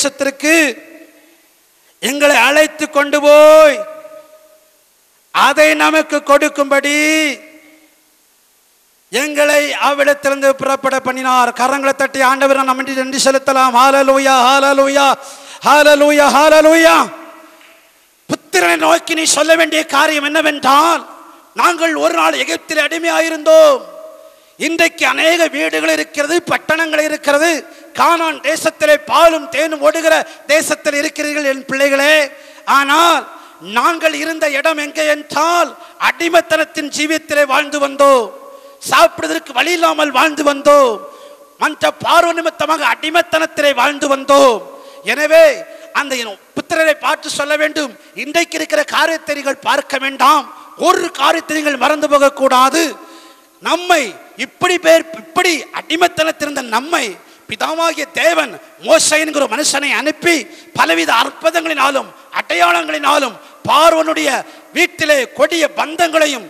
தேசத்திற்கு எங்களை அழைத்து கொண்டு போய் அதை நமக்கு கொடுக்கும்படி எங்களை அவ்விடத்திலிருந்து புறப்பட பண்ணினார். கரங்களை தட்டி ஆண்டவர் நம்ம நன்றி செலுத்தலாம். ஹல்லேலூயா, ஹல்லேலூயா, ஹல்லேலூயா, ஹல்லேலூயா. புத்திரனை நோக்கி நீ சொல்ல வேண்டிய காரியம் என்னவென்றால், நாங்கள் ஒரு நாள் எகிப்தில் அடிமையாயிருந்தோம். இன்றைக்கு அநேக வீடுகள் இருக்கிறது, பட்டணங்கள் இருக்கிறது. கானான் தேசத்திலே பாலும் தேனும் ஓடுகிற தேசத்தில் இருக்கிறீர்கள் என் பிள்ளைகளே. ஆனால் நாங்கள் இருந்த இடம் எங்கே என்றால் அடிமைத்தனத்தின் ஜீவியத்திலே வாழ்ந்து வந்தோம். சாப்பிடுவதற்கு வழி இல்லாமல் வாழ்ந்து வந்தோம். மற்ற பார்வை நிமித்தமாக அடிமைத்தனத்திலே வாழ்ந்து வந்தோம். எனவே அந்த புத்திரரை பார்த்து சொல்ல வேண்டும், இன்றைக்கு இருக்கிற காரியத்தை நீங்கள் பார்க்க வேண்டாம். ஒரு காரியத்தை நீங்கள் மறந்து போகக்கூடாது. நம்மை இப்படி அடிமைத்தனத்திருந்த நம்மை பிதாவாகிய தேவன் மோசே என்கிற மனுஷனை அனுப்பி பலவித அற்புதங்களினாலும் அடையாளங்களினாலும் பார்வனுடைய வீட்டிலே கொடிய பந்தங்களையும்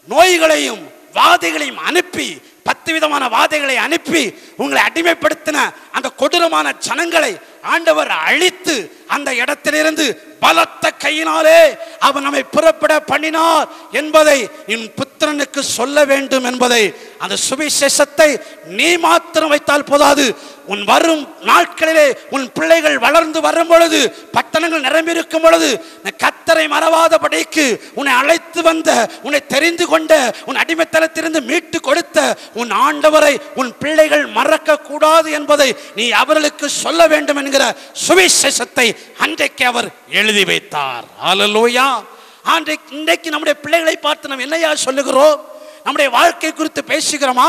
நோய்களையும் வாதைகளையும் அனுப்பி 10 விதமான வாதைகளை அனுப்பி உங்களை அடிமைப்படுத்தின அந்த கொடூரமான ஜனங்களை ஆண்டவர் அழித்து அந்த இடத்திலிருந்து பலத்த கையினாலே அவர் நம்மை புறப்பட பண்ணினார் என்பதை என் புத்திரனுக்கு சொல்ல வேண்டும் என்பதை, அந்த சுவிசேஷத்தை நீ மாத்திரம் வைத்தால் போதாது. உன் வரும் நாட்களிலே உன் பிள்ளைகள் வளர்ந்து வரும் பொழுது, பட்டணங்கள் நிரம்பி இருக்கும் பொழுது, கர்த்தரை மறவாதபடிக்கு உன்னை அழைத்து வந்த, உன்னை தெரிந்து கொண்ட, உன் அடிமைத்தனத்திலிருந்து மீட்டு கொடுத்த உன் ஆண்டவரை உன் பிள்ளைகள் மறக்க கூடாது என்பதை நீ அவர்களுக்கு சொல்ல வேண்டும் என்கிற சுவிசேஷத்தை அன்றைக்கு அவர் எழுதி வைத்தார். ஹல்லேலூயா. இன்றைக்கு நம்முடைய பிள்ளைகளை பார்த்து நாம் என்னையா சொல்லுகிறோம்? நம்முடைய வாழ்க்கை குறித்து பேசுகிறோமா?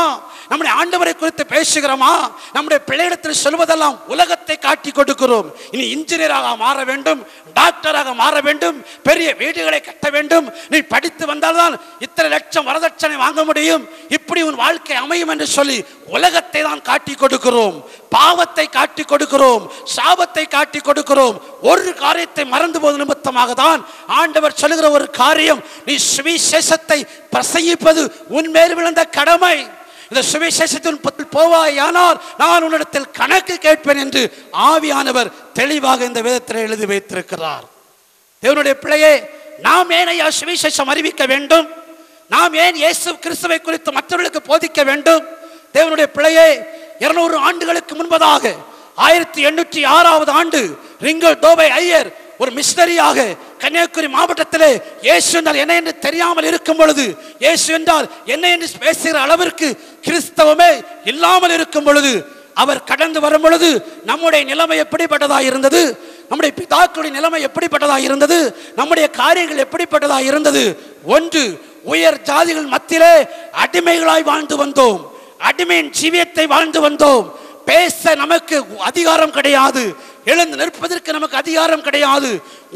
நம்முடைய ஆண்டவரை குறித்து பேசுகிறோமா? நம்முடைய பிள்ளையிடத்தில் சொல்வதெல்லாம் உலகத்தை காட்டி கொடுக்கிறோம். இனி இன்ஜினியராக மாற வேண்டும், டாக்டராக மாற வேண்டும், பெரிய வீடுகளை கட்ட வேண்டும், நீ படித்து வந்தால்தான் இத்தனை லட்சம் வரதட்சணை வாங்க முடியும், இப்படி உன் வாழ்க்கை அமையும் என்று சொல்லி உலகத்தை தான் காட்டி கொடுக்கிறோம். பாவத்தை காட்டி கொடுக்கிறோம், சாபத்தை காட்டி கொடுக்கிறோம். ஒரு காரியத்தை மறந்து போது நிமித்தமாக தான் ஆண்டவர் சொல்லுகிற ஒரு காரியம், நீ சுவிசேஷத்தை பிரசங்கிப்பது உன்மேல் விழுந்த கடமை. இந்த சுவிசேஷத்தின் போவாயானால் நான் உன்னிடத்தில் கணக்கு கேட்பேன் என்று ஆவியானவர் தெளிவாக இந்த வேதத்தில் எழுதி வைத்திருக்கிறார். தேவனுடைய பிள்ளையே, நாம் ஏன் ஐயா சுவிசேஷம் அறிவிக்க வேண்டும்? நாம் ஏன் இயேசு கிறிஸ்துவை குறித்து மற்றவர்களுக்கு போதிக்க வேண்டும்? தேவனுடைய பிள்ளையே, 200 ஆண்டுகளுக்கு முன்பதாக 1806வது ஆண்டு ரிங்கல் தோபை ஐயர் ஒரு மிஷனரியாக கன்னியாகுமரி மாவட்டத்திலே இயேசு என்றால் என்ன என்று தெரியாமல் இருக்கும் பொழுது, இயேசு என்றால் என்ன என்று பேசுகிற அளவிற்கு கிறிஸ்தவமே இல்லாமல் இருக்கும் பொழுது, அவர் கடந்து வரும் பொழுது நம்முடைய நிலைமை எப்படிப்பட்டதாக இருந்தது, நம்முடைய பிதாக்களுடைய நிலைமை எப்படிப்பட்டதாக இருந்தது, நம்முடைய காரியங்கள் எப்படிப்பட்டதாக இருந்தது. ஒன்று, உயர் ஜாதிகள் மத்தியிலே அடிமைகளாய் வாழ்ந்து வந்தோம், அடிமையின் ஜீவியத்தை வாழ்ந்து வந்தோம். பேச நமக்கு அதிகாரம் கிடையாது, எழுந்து நிற்பதற்கு நமக்கு அதிகாரம் கிடையாது.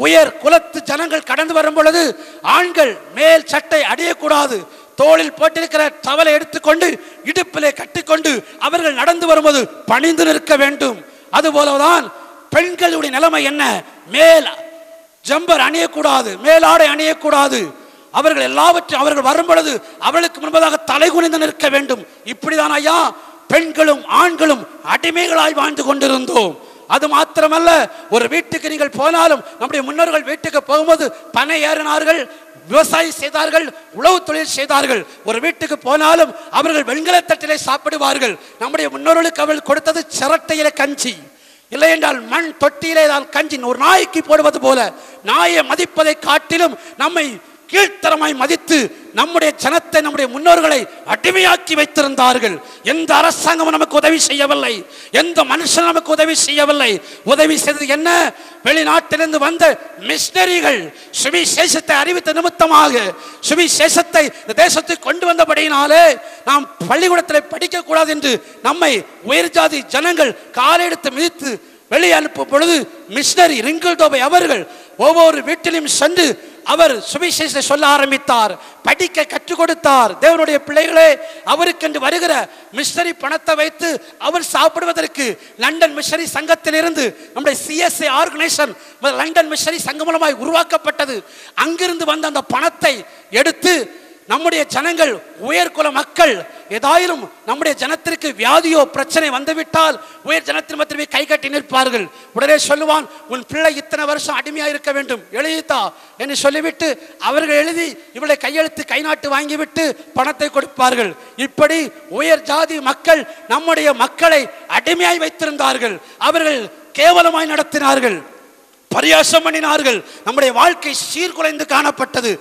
உயர் குலத்து ஜனங்கள் கடந்து வரும் பொழுது ஆண்கள் மேல் சட்டை அடையக்கூடாது, தோளில் போட்டிருக்கிற டவலை எடுத்துக்கொண்டு இடுப்பிலே கட்டிக்கொண்டு அவர்கள் நடந்து வரும்போது பணிந்து நிற்க வேண்டும். அதுபோலதான் பெண்களுடைய நிலைமை என்ன? மேல் ஜம்பர் அணியக்கூடாது, மேலாடை அணியக்கூடாது. அவர்கள் எல்லாவற்றையும் அவர்கள் வரும் பொழுது அவர்களுக்கு முன்பதாக தலை குனிந்து நிற்க வேண்டும். இப்படிதான் ஐயா பெண்களும் ஆண்களும் அடிமைகளாய் வாழ்ந்து கொண்டிருந்தோம். அது மாத்திரமல்ல, ஒரு வீட்டுக்கு நீங்கள் போனாலும், நம்முடைய முன்னோர்கள் வீட்டுக்கு போகும்போது பனை ஏறினார்கள், விவசாயம் செய்தார்கள், உழவு தொழில் செய்தார்கள். ஒரு வீட்டுக்கு போனாலும் அவர்கள் வெண்கல தட்டிலே சாப்பிடுவார்கள். நம்முடைய முன்னோர்களுக்கு அவர்கள் கொடுத்தது சிரட்டையிலே கஞ்சி, இல்லை என்றால் மண் தொட்டியிலே தான் கஞ்சி. ஒரு நாய்க்கு போடுவது போல நாயை மதிப்பதை காட்டிலும் நம்மை கீழ்த்தரமாய் மதித்து நம்முடைய ஜனத்தை, நம்முடைய முன்னோர்களை அடிமையாக்கி வைத்திருந்தார்கள். எந்த அரசாங்கம் நமக்கு உதவி செய்யவில்லை, எந்த மனுஷன் நமக்கு உதவி செய்யவில்லை. உதவி செய்தது என்ன? வெளிநாட்டிலிருந்து வந்த மிஷனரிகள் சுவிசேஷத்தை அறிவித்த நிமித்தமாக, சுவிசேஷத்தை இந்த தேசத்துக்கு கொண்டு வந்தபடியினாலே நாம் பள்ளிக்கூடத்தில் படிக்க கூடாது என்று நம்மை உயர் ஜாதி ஜனங்கள் காலெடுத்து மிதித்து வெளியே அனுப்பும் பொழுது மிஷனரி ரிங்கல் தோபை அவர்கள் ஒவ்வொரு வீட்டிலும் சென்று அவர் சுவிசேஷத்தை சொல்ல ஆரம்பித்தார், படிக்க கற்றுக் கொடுத்தார். தேவனுடைய பிள்ளைகளே, அவருக்கென்று வருகிற மிஷனரி பணத்தை வைத்து அவர் சாப்பிடுவதற்கு லண்டன் மிஷனரி சங்கத்திலிருந்து நம்முடைய CSA ஆர்கனைசேஷன் லண்டன் மிஷனரி சங்கம் மூலமாய் உருவாக்கப்பட்டது. அங்கிருந்து வந்த அந்த பணத்தை எடுத்து நம்முடைய ஜனங்கள் உயர்குல மக்கள் ஏதாயிலும் நம்முடைய ஜனத்திற்கு வியாதியோ பிரச்சனை வந்துவிட்டால் உயர் ஜனத்தின் மத்தியமே கை கட்டி நிற்பார்கள். உடனே சொல்லுவான், உன் பிள்ளை இத்தனை வருஷம் அடிமையா இருக்க வேண்டும், எழுதித்தா என்று சொல்லிவிட்டு அவர்கள் எழுதி இவளை கையெழுத்து கை நாட்டு வாங்கிவிட்டு பணத்தை கொடுப்பார்கள். இப்படி உயர் ஜாதி மக்கள் நம்முடைய மக்களை அடிமையாய் வைத்திருந்தார்கள். அவர்கள் கேவலமாய் நடத்தினார்கள், பரியாசம் பண்ணினார்கள். நம்முடைய வாழ்க்கை சீர்குலைந்து காணப்பட்டது.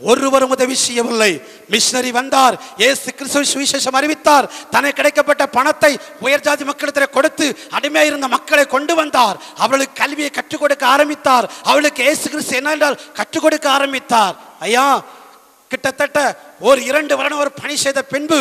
ஒருவரும் உதவி செய்யவில்லை. மிஷனரி வந்தார், இயேசு கிறிஸ்துவை சுவிசேஷம் அறிவித்தார். தனக்கு கிடைக்கப்பட்ட பணத்தை உயர் ஜாதி மக்களிடத்தில் கொடுத்து அடிமையாக இருந்த மக்களை கொண்டு வந்தார். அவர்களுக்கு கல்வியை கற்றுக் கொடுக்க ஆரம்பித்தார். அவளுக்கு இயேசு கிறிஸ்து என்ன என்றால் கற்றுக் கொடுக்க ஆரம்பித்தார். ஐயா, கிட்டத்தட்ட ஒரு 2 வருடம் ஒரு பணி செய்த பின்பு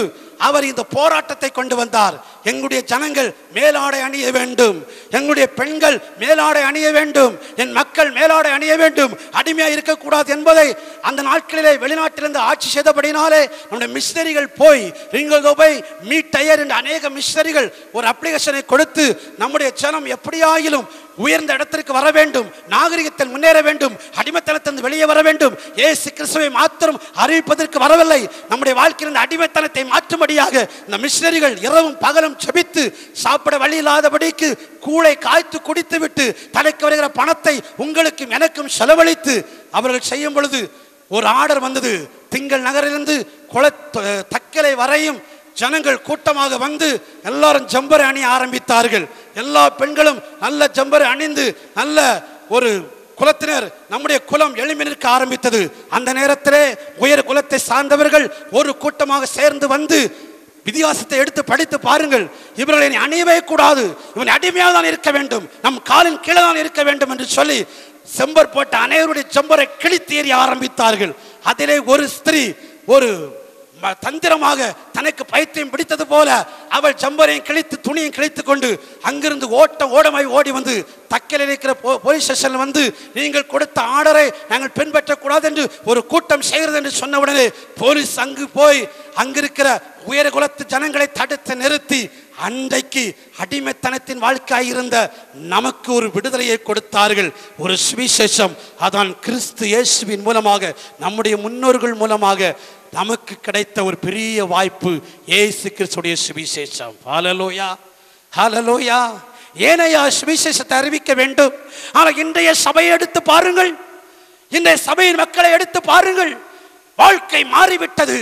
அவர் இந்த போராட்டத்தை கொண்டு வந்தார். எங்களுடைய ஜனங்கள் மேலாடை அணிய வேண்டும், எங்களுடைய பெண்கள் மேலாடை அணிய வேண்டும், என் மக்கள் மேலாடை அணிய வேண்டும், அடிமையாக இருக்கக்கூடாது என்பதை அந்த நாட்களிலே வெளிநாட்டிலிருந்து ஆட்சி செய்தபடினாலே நம்முடைய மிஷனரிகள் போய் மீட் டயர் என்ற அநேக மிஷனரிகள் ஒரு அப்ளிகேஷனை கொடுத்து நம்முடைய ஜனம் எப்படியாயிலும் உயர்ந்த இடத்திற்கு வர வேண்டும், நாகரிகத்தில் முன்னேற வேண்டும், அடிமைத்தனத்திலிருந்து வெளியே வர வேண்டும், இயேசு கிறிஸ்துவை மாத்திரம் அறிவிப்பதற்கு வரவில்லை, நம்முடைய வாழ்க்கையில் அடிமைத்தனத்தை மாற்றும்படியாக இந்த மிஷனரிகள் இரவும் பகலும் செபித்து சாப்பிட வழி இல்லாதபடிக்கு கூளை காய்த்து குடித்து விட்டு தனக்கு வருகிற பணத்தை உங்களுக்கும் எனக்கும் செலவழித்து அவர்கள் செய்யும் பொழுது ஒரு ஆர்டர் வந்தது. திங்கள் நகரிலிருந்து தக்கலை வரையும் ஜனங்கள் கூட்டமாக வந்து எல்லாரும் ஜம்பரை அணிய ஆரம்பித்தார்கள். எல்லா பெண்களும் நல்ல ஜம்பரை அணிந்து நல்ல ஒரு குலத்தினர் நம்முடைய குலம் எழும்பி நிற்க ஆரம்பித்தது. அந்த நேரத்திலே உயர் குலத்தை சார்ந்தவர்கள் ஒரு கூட்டமாக சேர்ந்து வந்து வித்தியாசத்தை எடுத்து படித்து பாருங்கள், இவர்களை அணியவே கூடாது, இவன் அடிமையாக தான் இருக்க வேண்டும், நம் காலின் கீழே தான் இருக்க வேண்டும் என்று சொல்லி செம்பர் போட்ட அனைவருடைய செம்பரை கிழித்து எறிய ஆரம்பித்தார்கள். அதிலே ஒரு ஸ்திரீ ஒரு தந்திரமாக தனக்கு பைத்தியம் பிடித்தது போல அவள் ஜம்பரையும் கிழித்து துணியும் கிழித்து கொண்டு அங்கிருந்து ஓடமாய் ஓடி வந்து தக்கல் இருக்கிற போலீஸ் ஸ்டேஷன்ல வந்து நீங்கள் கொடுத்த ஆர்டரை நாங்கள் பின்பற்றக்கூடாது என்று ஒரு கூட்டம் செய்கிறது என்று சொன்ன உடனே போலீஸ் அங்கு போய் அங்கிருக்கிற உயர் குலத்து ஜனங்களை தடுத்து நிறுத்தி அன்றைக்கு அடிமைத்தனத்தின் வாழ்க்கையாயிருந்த நமக்கு ஒரு விடுதலையை கொடுத்தார்கள். ஒரு சுவிசேஷம், அதான் கிறிஸ்து இயேசுவின் மூலமாக நம்முடைய முன்னோர்கள் மூலமாக நமக்கு கிடைத்த ஒரு பெரிய வாய்ப்பு இயேசு கிறிஸ்துடைய சுவிசேஷம். ஹல்லேலூயா, ஹல்லேலூயா. ஏனையா சுவிசேஷத்தை அறிவிக்க வேண்டும்? ஆனால் இன்றைய சபையை எடுத்து பாருங்கள், இன்றைய சபையின் மக்களை எடுத்து பாருங்கள், வாழ்க்கை மாறிவிட்டது.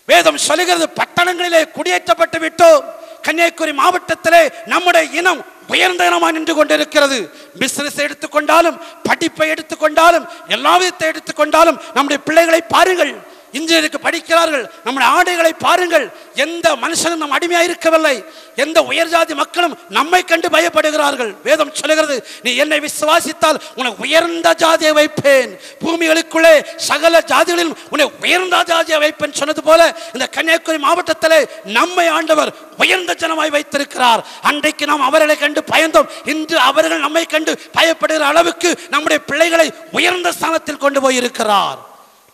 வேதம் சொல்லுகிறது, பட்டணங்களிலே குடியேற்றப்பட்டு விட்டோம். கன்னியாகுமரி மாவட்டத்திலே நம்முடைய இனம் உயர்ந்த இனமாக நின்று கொண்டிருக்கிறது. பிசினஸ் எடுத்துக்கொண்டாலும், படிப்பை எடுத்துக்கொண்டாலும், எல்லா விதத்தை எடுத்துக்கொண்டாலும் நம்முடைய பிள்ளைகளை பாருங்கள், இன்ஜினியருக்கு படிக்கிறார்கள். நம்முடைய ஆடைகளை பாருங்கள், எந்த மனுஷனும் நம் அடிமையாக இருக்கவில்லை. எந்த உயர் ஜாதி மக்களும் நம்மை கண்டு பயப்படுகிறார்கள். வேதம் சொல்லுகிறது, நீ என்னை விசுவாசித்தால் உன்னை உயர்ந்த ஜாதியை வைப்பேன், பூமிகளுக்குள்ளே சகல ஜாதிகளிலும் உன்னை உயர்ந்த ஜாதியை வைப்பேன் சொன்னது போல இந்த கன்னியாகுமரி மாவட்டத்திலே நம்மை ஆண்டவர் உயர்ந்த ஜனமாய் வைத்திருக்கிறார். அன்றைக்கு நாம் அவர்களை கண்டு பயந்தோம், இன்று அவர்கள் நம்மை கண்டு பயப்படுகிற அளவுக்கு நம்முடைய பிள்ளைகளை உயர்ந்த ஸ்தானத்தில் கொண்டு போயிருக்கிறார்.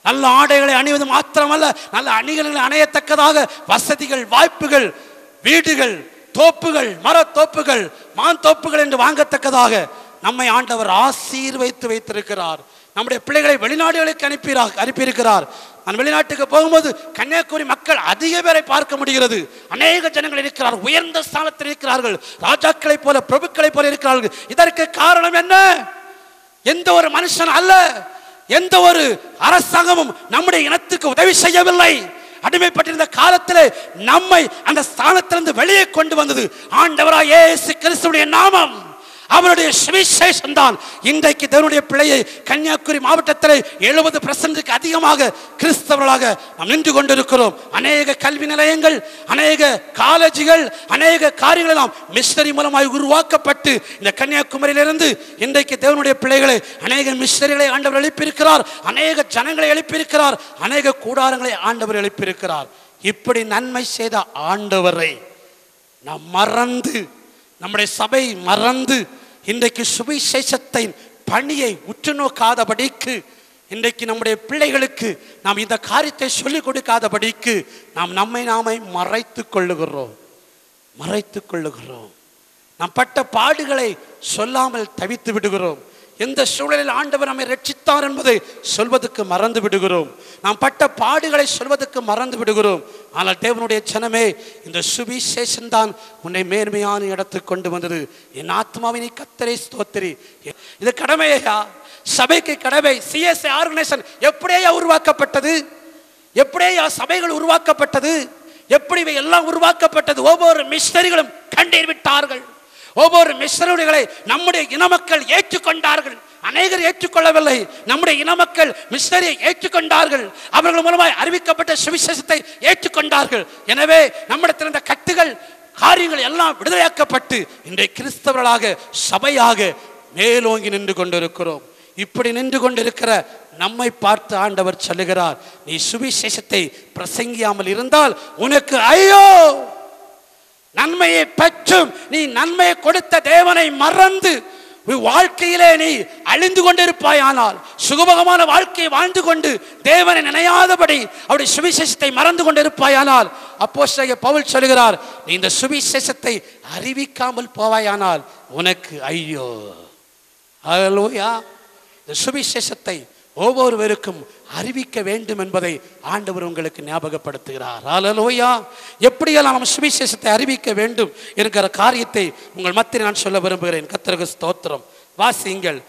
நல்ல ஆடைகளை அணிவது மாத்திரமல்ல, நல்ல அணிகளை அணையத்தக்கதாக வசதிகள், வாய்ப்புகள், வீடுகள், தோப்புகள், மரத்தோப்புகள், மாந்தோப்புகள் என்று வாங்கத்தக்கதாக நம்மை ஆண்டவர் ஆசீர்வதித்து வைத்திருக்கிறார். நம்முடைய பிள்ளைகளை வெளிநாடுகளுக்கு அனுப்பியிருக்கிறார். நான் வெளிநாட்டுக்கு போகும்போது கன்னியாகுமரி மக்கள் அதிக பேரை பார்க்க முடிகிறது. அநேக ஜனங்கள் இருக்கிறார்கள், உயர்ந்த ஸ்தானத்தில் இருக்கிறார்கள், ராஜாக்களை போல பிரபுக்களை போல இருக்கிறார்கள். இதற்கு காரணம் என்ன? எந்த ஒரு மனுஷன் அல்ல, எந்த ஒரு அரசாங்கமும் நம்முடைய இனத்துக்கு உதவி செய்யவில்லை. அடிமைப்பட்டிருந்த காலத்திலே நம்மை அந்த ஸ்தானத்திலிருந்து வெளியே கொண்டு வந்தது ஆண்டவராய் இயேசு கிறிஸ்துவின் நாமம், அவருடைய சுவிசேஷம் தான். இன்றைக்கு தேவனுடைய பிள்ளையை கன்னியாகுமரி மாவட்டத்தில் 70% அதிகமாக கிறிஸ்தவர்களாக நாம் நின்று கொண்டிருக்கிறோம். அநேக கல்வி நிலையங்கள், அநேக காலேஜுகள், அநேக காரியங்கள் எல்லாம் மிஷனரி மூலமாக உருவாக்கப்பட்டு இந்த கன்னியாகுமரியிலிருந்து இன்றைக்கு தேவனுடைய பிள்ளைகளை அநேக மிஷனரிகளை ஆண்டவர் எழுப்பியிருக்கிறார், அநேக ஜனங்களை எழுப்பியிருக்கிறார், அநேக கூடாரங்களை ஆண்டவர் எழுப்பியிருக்கிறார். இப்படி நன்மை செய்த ஆண்டவரை நாம் மறந்து, நம்முடைய சபை மறந்து, இன்றைக்கு சுவிசேஷத்தை பணியை உற்று நோக்காதபடிக்கு, இன்றைக்கு நம்முடைய பிள்ளைகளுக்கு நாம் இந்த காரியத்தை சொல்லிக் கொடுக்காதபடிக்கு நாம் நம்மை நாமே மறைத்து கொள்ளுகிறோம். நாம் பட்ட பாடுகளை சொல்லாமல் தவித்து விடுகிறோம். எந்த சூழலில் ஆண்டவர் நம்மை ரட்சித்தார் என்பதை சொல்வதற்கு மறந்து விடுகிறோம். நாம் பட்ட பாடுகளை சொல்வதற்கு மறந்து விடுகிறோம். ஆனால் தேவனுடைய ஜனமே, இந்த சுவிசேஷம் தான் உன்னை மேன்மையான இடத்துக்கு கொண்டு வந்தது. என் ஆத்மாவினை கர்த்தரை ஸ்தோத்திரி. இது கடமையா? சபைக்கு கடமை. சிஎஸ்ஐ ஆர்கனைசேஷன் எப்படியா உருவாக்கப்பட்டது? எப்படியா சபைகள் உருவாக்கப்பட்டது? எப்படி எல்லாம் உருவாக்கப்பட்டது? ஒவ்வொரு மிஷனரிகளும் கண்டறிவிட்டார்கள். ஒவ்வொரு மிஷனரிகளை நம்முடைய இனமக்கள் ஏற்றுக்கொண்டார்கள். அநேகர் ஏற்றுக்கொள்ளவில்லை. நம்முடைய இனமக்கள் மிஷனரியை ஏற்றுக்கொண்டார்கள். அவர்கள் மூலமாய் அறிவிக்கப்பட்ட சுவிசேஷத்தை ஏற்றுக்கொண்டார்கள். எனவே நம்மிடத்தில் இருந்த கட்டுகள், காரியங்கள் எல்லாம் விடுதலையாக்கப்பட்டு இன்றைய கிறிஸ்தவர்களாக சபையாக மேலோங்கி நின்று கொண்டிருக்கிறோம். இப்படி நின்று கொண்டிருக்கிற நம்மை பார்த்து ஆண்டவர் சொல்லுகிறார், நீ சுவிசேஷத்தை பிரசங்கியாமல் இருந்தால் உனக்கு ஐயோ! நன்மையை பெற்றும் நீ நன்மையை கொடுத்த தேவனை மறந்து வாழ்க்கையிலே நீ அழிந்து கொண்டிருப்பாயானால், சுகபகமான வாழ்க்கையை வாழ்ந்து கொண்டு தேவனை நினையாதபடி அவருடைய சுவிசேஷத்தை மறந்து கொண்டிருப்பாயானால், அப்போஸ்தலனாகிய பவுல் சொல்கிறார், நீ இந்த சுவிசேஷத்தை அறிவிக்காமல் போவாயானால் உனக்கு ஐயோ! ஹல்லேலூயா! இந்த சுவிசேஷத்தை ஒவ்வொருவருக்கும் அறிவிக்க வேண்டும் என்பதை ஆண்டவர் உங்களுக்கு ஞாபகப்படுத்துகிறார். ஹல்லேலூயா! எப்படியெல்லாம் நாம் சுவிசேஷத்தை அறிவிக்க வேண்டும் என்கிற காரியத்தை உங்கள் மத்தியில் நான் சொல்ல விரும்புகிறேன். கர்த்தருக்கு ஸ்தோத்திரம். வாசியுங்கள்.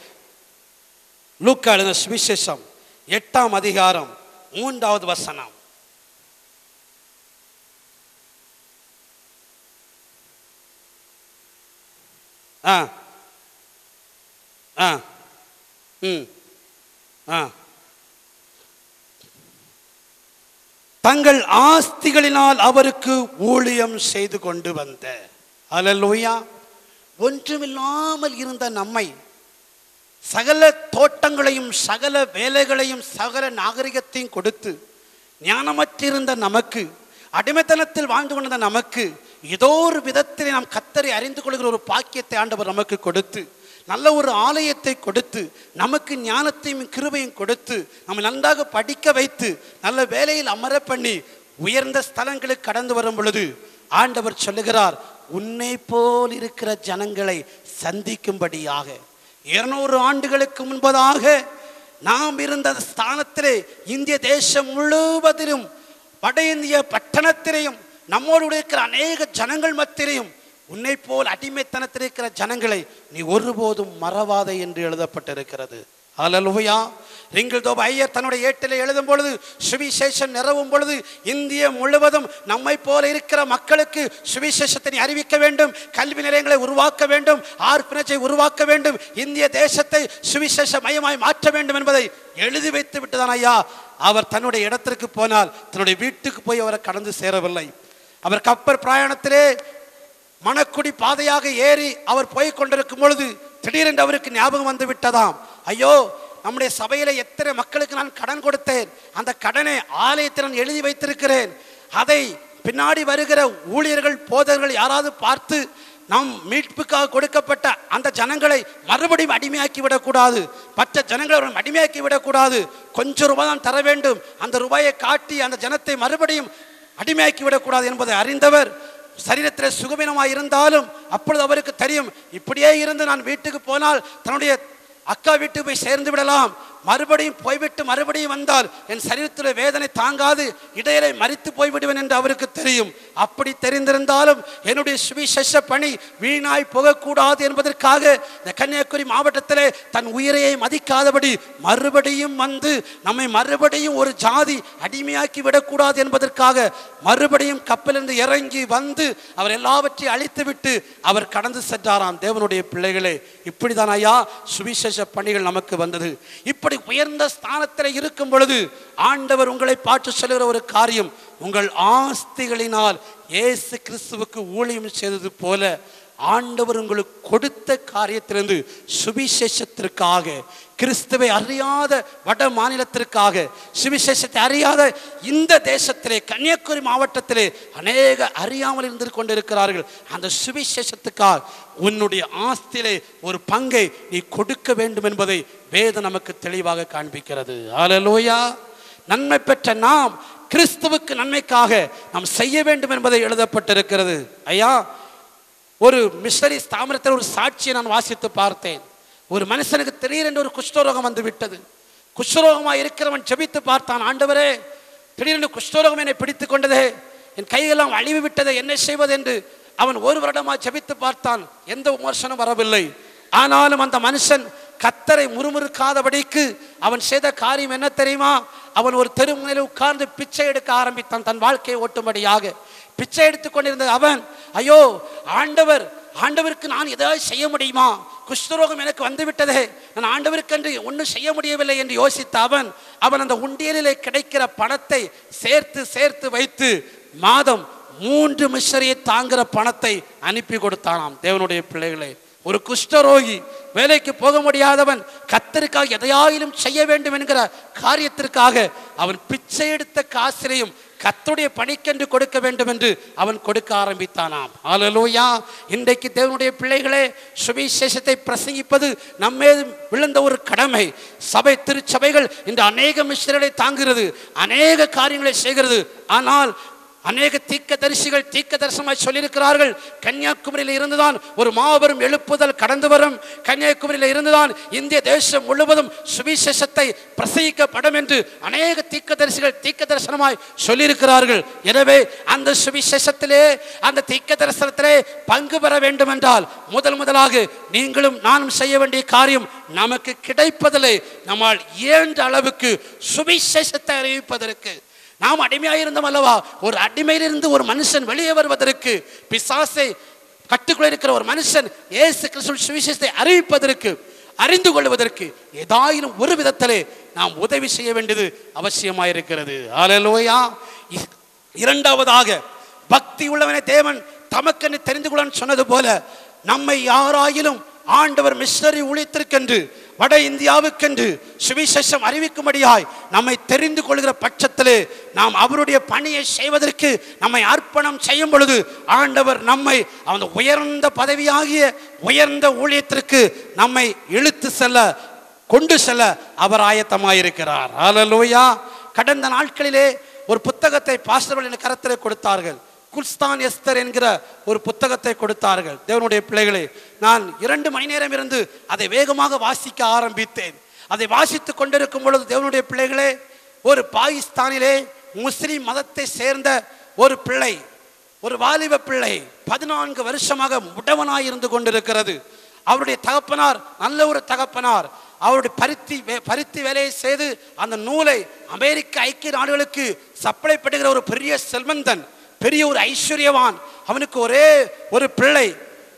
லூக்கா எழுதின சுவிசேஷம் 8ஆம் அதிகாரம் 3வது வசனம். தங்கள் ஆஸ்திகளினால் அவருக்கு ஊழியம் செய்து கொண்டு வந்த, ஹல்லேலூயா, ஒன்றுமில்லாமல் இருந்த நம்மை சகல தோட்டங்களையும் சகல வேலைகளையும் சகல நாகரிகத்தையும் கொடுத்து ஞானமற்றிருந்த நமக்கு, அடிமைத்தனத்தில் வாழ்ந்து கொண்டிருந்த நமக்கு ஏதோ ஒரு விதத்திலே நாம் கர்த்தரை அறிந்து கொள்கிற ஒரு பாக்கியத்தை ஆண்டவர் நமக்கு கொடுத்து, நல்ல ஒரு ஆலயத்தை கொடுத்து, நமக்கு ஞானத்தையும் கிருபையும் கொடுத்து, நம்ம நன்றாக படிக்க வைத்து, நல்ல வேலையில் அமர பண்ணி உயர்ந்த ஸ்தலங்களுக்கு கடந்து வரும் பொழுது ஆண்டவர் சொல்லுகிறார், உன்னை போல் இருக்கிற ஜனங்களை சந்திக்கும்படியாக 200 ஆண்டுகளுக்கு முன்பதாக நாம் இருந்த ஸ்தானத்திலே இந்திய தேசம் முழுவதிலும் வட இந்திய பட்டணத்திலேயும் நம்மோடு இருக்கிற அநேக ஜனங்கள் மத்தியிலையும் உன்னை போல் அடிமைத்தனத்தில் இருக்கிற ஜனங்களை நீ ஒருபோதும் மறவாதே என்று எழுதப்பட்டிருக்கிறது. ஹல்லேலூயா! ரிங்கிள்தோப் ஐயர் தன்னுடைய ஏட்டிலே எழுதும் பொழுது, சுவிசேஷம் நிறவும் பொழுது இந்திய முழுவதும் நம்மை போல இருக்கிற மக்களுக்கு சுவிசேஷத்தை அறிவிக்க வேண்டும், கல்வி நிலையங்களை உருவாக்க வேண்டும், ஆர்ப்பனத்தை உருவாக்க வேண்டும், இந்திய தேசத்தை சுவிசேஷ மையமாய் மாற்ற வேண்டும் என்பதை எழுதி வைத்து விட்டுதான் ஐயா அவர் தன்னுடைய இடத்திற்கு போனால் தன்னுடைய வீட்டுக்கு போய் அவரை கடந்து சேரவில்லை. அவர் கப்பல் பிரயாணத்திலே மணக்குடி பாதையாக ஏறி அவர் போய் கொண்டிருக்கும் பொழுது திடீரென்று அவருக்கு ஞாபகம் வந்து விட்டதாம், ஐயோ, நம்முடைய சபையில எத்தனை மக்களுக்கு நான் கடன் கொடுத்தேன், அந்த கடனை ஆலயத்தில் நான் எழுதி வைத்திருக்கிறேன், அதை பின்னாடி வருகிற ஊழியர்கள் போதகர்கள் யாராவது பார்த்து நாம் மீட்புக்காக கொடுக்கப்பட்ட அந்த ஜனங்களை மறுபடியும் அடிமையாக்கி விடக்கூடாது, மற்ற ஜனங்களை அடிமையாக்கி விடக்கூடாது, கொஞ்சம் ரூபாய் தான் தர வேண்டும், அந்த ரூபாயை காட்டி அந்த ஜனத்தை மறுபடியும் அடிமையாக்கி விடக்கூடாது என்பதை அறிந்தவர் சரீரத்தில் சுகவீனமாக இருந்தாலும் அப்பொழுது அவருக்கு தெரியும், இப்படியே இருந்து நான் வீட்டுக்கு போனால் தன்னுடைய அக்கா வீட்டுக்கு போய் சேர்ந்து விடலாம், மறுபடியும் போய்விட்டு மறுபடியும் வந்தால் என் சரீரத்தில் வேதனை தாங்காது, இடையிலே மரித்து போய்விடுவேன் என்று அவருக்கு தெரியும். அப்படி தெரிந்திருந்தாலும் என்னுடைய சுவிசேஷ பணி வீணாய் போகக்கூடாது என்பதற்காக இந்த கன்னியாகுமரி மாவட்டத்திலே தன் உயிரையை மதிக்காதபடி மறுபடியும் வந்து நம்மை மறுபடியும் ஒரு ஜாதி அடிமையாக்கி விடக்கூடாது என்பதற்காக மறுபடியும் கப்பலிருந்து இறங்கி வந்து அவர் எல்லாவற்றையும் அழித்து விட்டு அவர் கடந்து சென்றாராம். தேவனுடைய பிள்ளைகளே, இப்படிதான் ஐயா சுவிசேஷ பணிகள் நமக்கு வந்தது. இப்படி உயர்ந்த ஸ்தானத்தில் இருக்கும் பொழுது ஆண்டவர் உங்களை பார்த்து சொல்லுகிற ஒரு காரியம், உங்கள் ஆஸ்திகளினால் இயேசு கிறிஸ்துவுக்கு ஊழியம் செய்தது போல ஆண்டவர் உங்களுக்கு கொடுத்த காரியத்திலிருந்து சுவிசேஷத்திற்காக, கிறிஸ்துவை அறியாத வட மாநிலத்திற்காக, சுவிசேஷத்தை அறியாத இந்த தேசத்திலே கன்னியாகுமரி மாவட்டத்திலே அநேக அறியாமல் இருந்து கொண்டிருக்கிறார்கள். அந்த சுவிசேஷத்துக்காக உன்னுடைய ஆஸ்தியிலே ஒரு பங்கை நீ கொடுக்க வேண்டும் என்பதை வேதம் நமக்கு தெளிவாக காண்பிக்கிறது. ஹல்லேலூயா! நன்மை பெற்ற நாம் கிறிஸ்துவுக்கு நன்மைக்காக நாம் செய்ய வேண்டும் என்பதை எழுதப்பட்டிருக்கிறது. ஐயா, ஒரு மிஷனரி ஸ்தாபனத்தில் ஒரு சாட்சியை நான் வாசித்து பார்த்தேன். ஒரு மனுஷனுக்கு திடீரென்று ஒரு குஷ்டரோகம் வந்து விட்டது. குஷ்டரோகமாக இருக்கிறவன் ஜெபித்து பார்த்தான், ஆண்டவரே திடீரென்று குஷ்டரோகம் என்னை பிடித்து கொண்டதே, என் கையெல்லாம் அழிவு விட்டதை, என்ன செய்வது என்று அவன் ஒரு வருடமாக ஜெபித்து பார்த்தான். எந்த விமர்சனம் வரவில்லை. ஆனாலும் அந்த மனுஷன் கத்தரை முறுமுறுக்காதபடிக்கு அவன் செய்த காரியம் என்ன தெரியுமா? அவன் ஒரு தெருமுனையில் உட்கார்ந்து பிச்சை எடுக்க ஆரம்பித்தான். தன் வாழ்க்கையை ஓட்டும்படியாக பிச்சை எடுத்துக் கொண்டிருந்த அவன், ஐயோ ஆண்டவருக்கு நான் ஏதாவது செய்ய முடியுமா? குஷ்டரோகம் எனக்கு வந்துவிட்டதே, நான் ஆண்டவருக்கென்று ஒன்றும் செய்ய முடியவில்லை என்று யோசித்த அவன் அந்த உண்டியலிலே கிடைக்கிற பணத்தை சேர்த்து வைத்து மாதம் 3 மிஷரியை தாங்குகிற பணத்தை அனுப்பி கொடுத்தானாம். தேவனுடைய பிள்ளைகளே, ஒரு குஷ்டரோகி, வேலைக்கு போக முடியாதவன், கர்த்தருக்காக எதையாயிலும் செய்ய வேண்டும் என்கிற காரியத்திற்காக அவன் பிச்சை எடுத்த காசிலையும் கர்த்தருடைய பணிக்கென்று கொடுக்க வேண்டும் என்று அவன் கொடுக்க ஆரம்பித்தானாம். ஹல்லேலூயா. இன்றைக்கு தேவனுடைய பிள்ளைகளே, சுவிசேஷத்தை பிரசங்கிப்பது நம்மேது விழுந்த ஒரு கடமை. திருச்சபைகள் இன்று அநேக மிஷனரிகளை தாங்குகிறது, அநேக காரியங்களை செய்கிறது. ஆனால் அநேக தீர்க்கதரிசிகள் தீர்க்க தரிசனமாய் சொல்லியிருக்கிறார்கள், கன்னியாகுமரியில் இருந்துதான் ஒரு மாபெரும் எழுப்புதல் கடந்து வரும், கன்னியாகுமரியில் இருந்துதான் இந்திய தேசம் முழுவதும் சுவிசேஷத்தை பிரசங்கிக்கப்படும் என்று அநேக தீர்க்கதரிசிகள் தீர்க்க தரிசனமாய் சொல்லியிருக்கிறார்கள். எனவே அந்த சுவிசேஷத்திலே, அந்த தீர்க்க தரிசனத்திலே பங்கு பெற வேண்டும் என்றால் முதலாக நீங்களும் நானும் செய்ய வேண்டிய காரியம், நமக்கு கிடைப்பதில்லை நம்மால் இயன்ற அளவுக்கு சுவிசேஷத்தை அறிவிப்பதற்கு. நாம் அடிமையாயிருந்தோம் அல்லவா? ஒரு அடிமையிலிருந்து ஒரு மனுஷன் வெளியே வருவதற்கு, பிசாசை கட்டுக்குள்ள இருக்கிற ஒரு மனுஷன் இயேசு கிறிஸ்துவின் சுவிசேஷத்தை அறிவிப்பதற்கு, அறிந்து கொள்வதற்கு ஏதாயினும் ஒரு விதத்திலே நாம் உதவி செய்ய வேண்டியது அவசியமாயிருக்கிறது. ஹல்லேலூயா. இரண்டாவதாக, பக்தி உள்ளவனை தேவன் தமக்கென்று தெரிந்து கொள்ள சொன்னது போல, நம்மை யாராயிலும் ஆண்டவர் மிஷனரி ஊழியத்திற்கென்று வட இந்தியாவுக்கென்று சுவிசேஷம் அறிவிக்கும்படியாய் நம்மை தெரிந்து கொள்கிற பட்சத்திலே நாம் அவருடைய பணியை செய்வதற்கு நம்மை அர்ப்பணம் செய்யும் பொழுது ஆண்டவர் நம்மை அந்த உயர்ந்த பதவியாகிய உயர்ந்த ஊழியத்திற்கு நம்மை இழுத்து கொண்டு செல்ல அவர் ஆயத்தமாயிருக்கிறார். ஹல்லேலூயா. கடந்த நாட்களிலே ஒரு புத்தகத்தை பாஸ்டர்கள் என் கரத்திலே கொடுத்தார்கள். குல்ஸ்தான் எஸ்தர் என்கிற ஒரு புத்தகத்தை கொடுத்தார்கள். தேவனுடைய பிள்ளைகளே, நான் 2 மணி நேரம் இருந்து அதை வேகமாக வாசிக்க ஆரம்பித்தேன். அதை வாசித்துக் கொண்டிருக்கும் பொழுது தேவனுடைய பிள்ளைகளே, ஒரு பாகிஸ்தானிலே முஸ்லிம் மதத்தை சேர்ந்த ஒரு பிள்ளை, ஒரு வாலிப பிள்ளை 14 வருஷமாக முடவனாய் இருந்து கொண்டிருக்கிறது. அவருடைய தகப்பனார் நல்ல ஒரு தகப்பனார். அவருடைய பருத்தி வேலையை செய்து அந்த நூலை அமெரிக்க ஐக்கிய நாடுகளுக்கு சப்ளை பண்ணுகிற ஒரு பெரிய செல்வந்தன், பெரிய ஒரு ஐஸ்வர்யவான். அவனுக்கு ஒரே ஒரு பிள்ளை.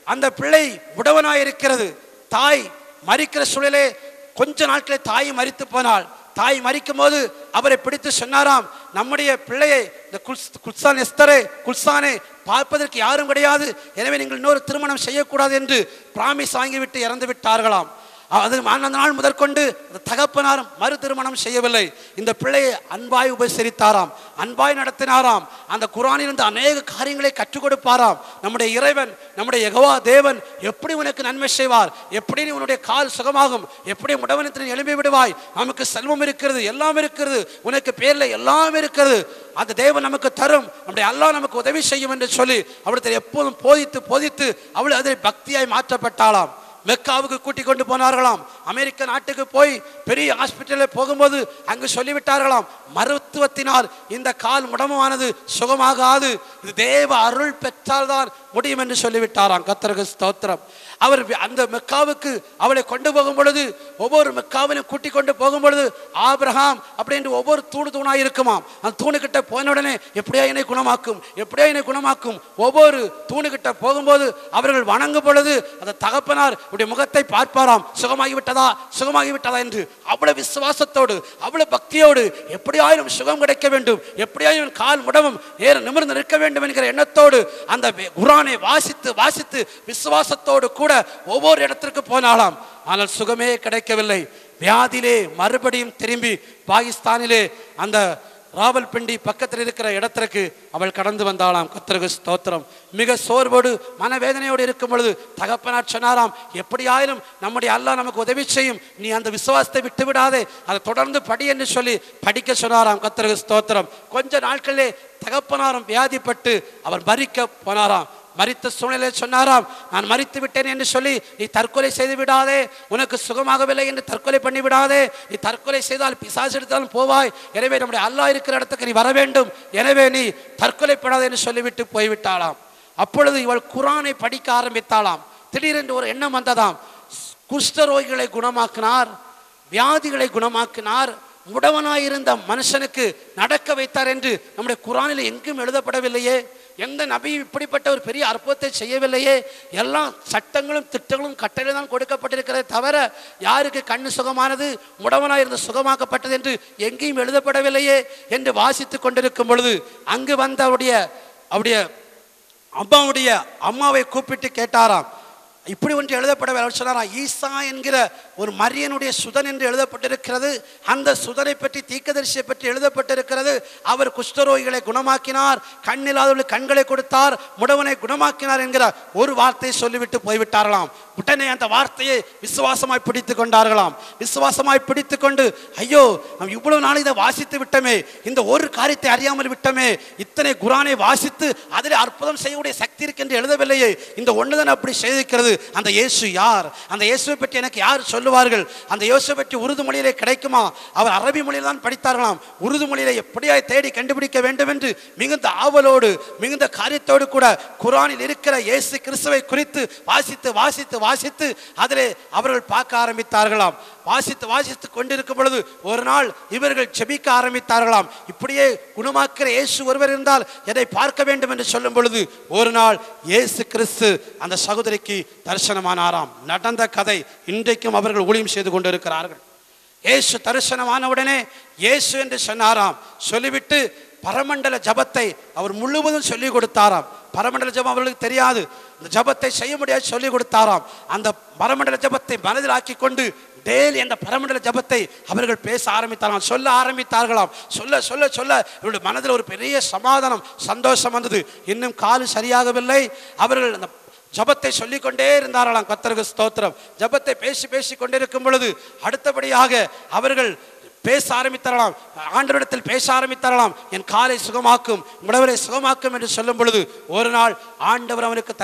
அந்த பிள்ளை உடவனாயிருக்கிறது. தாய் மரிக்கிற சூழலே கொஞ்ச நாட்களே தாய் மரித்து போனாள். தாய் மரிக்கும் போது அவரை பிடித்து சொன்னாராம், நம்முடைய பிள்ளையை இந்த குல்சானை பார்ப்பதற்கு யாரும் கிடையாது, எனவே நீங்கள் இன்னொரு திருமணம் செய்யக்கூடாது என்று பிராமிஸ் வாங்கிவிட்டு இறந்து விட்டார்களாம். அது அந்த நாள் முதற்கொண்டு தகப்பனாரும் மறு திருமணம் செய்யவில்லை. இந்த பிள்ளையை அன்பாய் உபசரித்தாராம், அன்பாய் நடத்தினாராம். அந்த குர்ஆனிலிருந்து அநேக காரியங்களை கற்றுக் கொடுப்பாராம். நம்முடைய இறைவன், நம்முடைய யெகோவா தேவன் எப்படி உனக்கு நன்மை செய்வார், எப்படி உன்னுடைய கால் சுகமாகும், எப்படி முடவனத்தில் எழுப்பி விடுவாய், நமக்கு செல்வம் இருக்கிறது, எல்லாம் இருக்கிறது, உனக்கு பேர்ல எல்லாம் இருக்கிறது, அந்த தேவன் நமக்கு தரும், நம்முடைய அல்லாஹ் நமக்கு உதவி செய்யும் என்று சொல்லி அவளுக்கு எப்போதும் போதித்து அவள் அதில் பக்தியாய் மாற்றப்பட்டாளாம். மெக்காவுக்கு கூட்டிக் கொண்டு போனார்களாம். அமெரிக்க நாட்டுக்கு போய் பெரிய ஹாஸ்பிட்டலில் போகும்போது அங்கு சொல்லிவிட்டார்களாம், மருத்துவத்தினால் இந்த கால் முடமானது சுகமாகாது, இது தேவ அருள் பெற்றால்தான் முடியும் என்று சொல்லிவிட்டாராம். கர்த்தருக்கு ஸ்தோத்திரம். அவர் அந்த மெக்காவுக்கு அவளை கொண்டு போகும் பொழுது, ஒவ்வொரு மெக்காவிலும் கூட்டிக் கொண்டு போகும் பொழுது ஆபிரகாம் அப்படின்னு ஒவ்வொரு தூணாக இருக்குமாம். அந்த தூணுக்கிட்ட போன உடனே எப்படியா என்னை குணமாக்கும். ஒவ்வொரு தூணுக்கிட்ட போகும்போது அவர்கள் வணங்கும் பொழுது அந்த தகப்பனார் உடைய முகத்தை பார்ப்பாராம், சுகமாகிவிட்டதா என்று. அவ்வளவு விசுவாசத்தோடு, அவ்வளவு பக்தியோடு, எப்படியாயினும் சுகம் கிடைக்க வேண்டும், எப்படியாயினும் கால் முடமும் நிமிர்ந்து நிற்க வேண்டும் என்கிற எண்ணத்தோடு அந்த குர்ஆனை வாசித்து விசுவாசத்தோடு கூட ஒவ்வொரு இடத்திற்கு போனாலாம். ஆனால் சுகமே கிடைக்கவில்லை. வியாதியிலே மறுபடியும் திரும்பி பாகிஸ்தானிலே அந்த ராவல்பிண்டி பக்கத்தில் இருக்கிற இடத்திற்கு அவள் கடந்து வந்தாளாம். கர்த்தருக்கு ஸ்தோத்திரம். மிக சோர்வோடு மனவேதனையோடு இருக்கும் பொழுது தகப்பனார் சொன்னாராம், எப்படியாயினும் நம்முடைய அல்லாஹ் நமக்கு உதவி செய்யும், நீ அந்த விசுவாசத்தை விட்டு விடாதே, அதை தொடர்ந்து படி என்று சொல்லி படிக்க சொன்னாராம். கர்த்தருக்கு ஸ்தோத்திரம். கொஞ்ச நாட்களிலே தகப்பனாரும் வியாதிப்பட்டு அவர் மரிக்க போனாராம். மரித்த சூழ்நிலை சொன்னாராம், நான் மரித்து விட்டேன் என்று சொல்லி நீ தற்கொலை செய்து விடாதே, உனக்கு சுகமாகவில்லை என்று தற்கொலை பண்ணி விடாதே, நீ தற்கொலை செய்தால் பிசாசு எடுத்தாலும் போவாய், எனவே நம்முடைய அல்லாஹ் இருக்கிற இடத்துக்கு நீ வர வேண்டும், எனவே நீ தற்கொலைப்படாதே என்று சொல்லிவிட்டு போய்விட்டாளாம். அப்பொழுது இவள் குர்ஆனை படிக்க ஆரம்பித்தாளாம். திடீரென்று ஒரு எண்ணம் வந்ததாம், குஷ்டரோகிகளை குணமாக்கினார், வியாதிகளை குணமாக்கினார், முடவனாயிருந்த மனுஷனுக்கு நடக்க வைத்தார் என்று நம்முடைய குர்ஆனில் எங்கும் எழுதப்படவில்லையே, எந்த நபியும் இப்படிப்பட்ட ஒரு பெரிய அற்புதத்தை செய்யவில்லையே, எல்லா சட்டங்களும் திட்டங்களும் கட்டளை தான் கொடுக்கப்பட்டிருக்கிறதே தவிர யாருக்கு கண்ணு சுகமானது, முடவனாயிருந்து சுகமாக்கப்பட்டது என்று எங்கேயும் எழுதப்படவில்லையே என்று வாசித்து கொண்டிருக்கும் பொழுது அங்கு வந்த அவருடைய அம்மாவை கூப்பிட்டு கேட்டாராம், இப்படி ஒன்று எழுதப்படவில்லை. சொன்னாராம், ஈசா என்கிற ஒரு மரியனுடைய சுதன் என்று எழுதப்பட்டிருக்கிறது, அந்த சுதனை பற்றி தீர்க்கதரிசியை பற்றி எழுதப்பட்டிருக்கிறது, அவர் குஷ்டரோகிகளை குணமாக்கினார், கண்ணில்லாதவர்களுக்கு கண்களை கொடுத்தார், முடவனை குணமாக்கினார் என்கிற ஒரு வார்த்தையை சொல்லிவிட்டு போய்விட்டார்களாம். உடனே அந்த வார்த்தையை விசுவாசமாய் பிடித்து கொண்டார்களாம். விசுவாசமாய் பிடித்து கொண்டு, ஐயோ நாம் இவ்வளவு நாள் இதை வாசித்து விட்டோமே, இந்த ஒரு காரியத்தை அறியாமல் விட்டோமே, இத்தனை குர்ஆனை வாசித்து அதில் அற்புதம் செய்யக்கூடிய சக்தி இருக்கு என்று எழுதவில்லையே, இந்த ஒன்றுதான் அப்படி செய்திருக்கிறது. அந்த இயேசு யார்? அந்த இயேசுவை பற்றி எனக்கு யார் சொல்லுவார்கள்? அந்த இயேசுவை பற்றி உருது மொழியிலே கிடைக்குமா? அவர் அரபி மொழியில் தான் படித்தார்களாம். உருது மொழியிலே எப்படியாய் தேடி கண்டுபிடிக்க வேண்டும் என்று மிகுந்த ஆவலோடு மிகுந்த காரியத்தோடு கூட குர்ஆனில் இருக்கிற இயேசு கிறிஸ்துவை குறித்து வாசித்து வாசித்து வாசித்து அதிலே அவர்கள் பார்க்க ஆரம்பித்தார்களாம். வாசித்து கொண்டிருக்கும் பொழுது ஒரு நாள் இவர்கள் ஜெபிக்க ஆரம்பித்தார்களாம். இப்படியே குணமாக்கிற இயேசு ஒருவர் இருந்தால் எதை பார்க்க வேண்டும் என்று சொல்லும் பொழுது ஒரு நாள் இயேசு கிறிஸ்து அந்த சகோதரிக்கு தரிசனமானாராம். நடந்த கதை, இன்றைக்கும் அவர்கள் ஊழியம் செய்து கொண்டிருக்கிறார்கள். இயேசு தரிசனமான உடனே இயேசு என்று சொன்னாராம். சொல்லிவிட்டு பரமண்டல ஜபத்தை அவர் முழுவதும் சொல்லி கொடுத்தாராம். பரமண்டல ஜபம் அவர்களுக்கு தெரியாது, இந்த ஜபத்தை செய்ய முடியாது சொல்லி கொடுத்தாராம். அந்த பரமண்டல ஜபத்தை மனதில் ஆக்கி கொண்டு டெய்லி அந்த பரமண்டல ஜபத்தை அவர்கள் பேச ஆரம்பித்தார்களாம், சொல்ல ஆரம்பித்தார்களாம். சொல்ல சொல்ல சொல்ல இவருடைய மனதில் ஒரு பெரிய சமாதானம், சந்தோஷம் வந்தது. இன்னும் கால் சரியாகவில்லை, அவர்கள் அந்த ஜபத்தை சொல்லிக்கொண்டே இருந்தார்களாம். கர்த்தருக்கு ஸ்தோத்திரம். ஜபத்தை பேசி கொண்டிருக்கும் பொழுது அடுத்தபடியாக அவர்கள் பேச ஆரம்பித்தார்களாம், ஆண்டவரிடத்தில் பேச ஆரம்பித்தார்களாம். என் காலை சுகமாக்கும், முடவரை சுகமாக்கும் என்று சொல்லும் பொழுது ஒரு நாள் ஆண்டவர் அவனுக்கு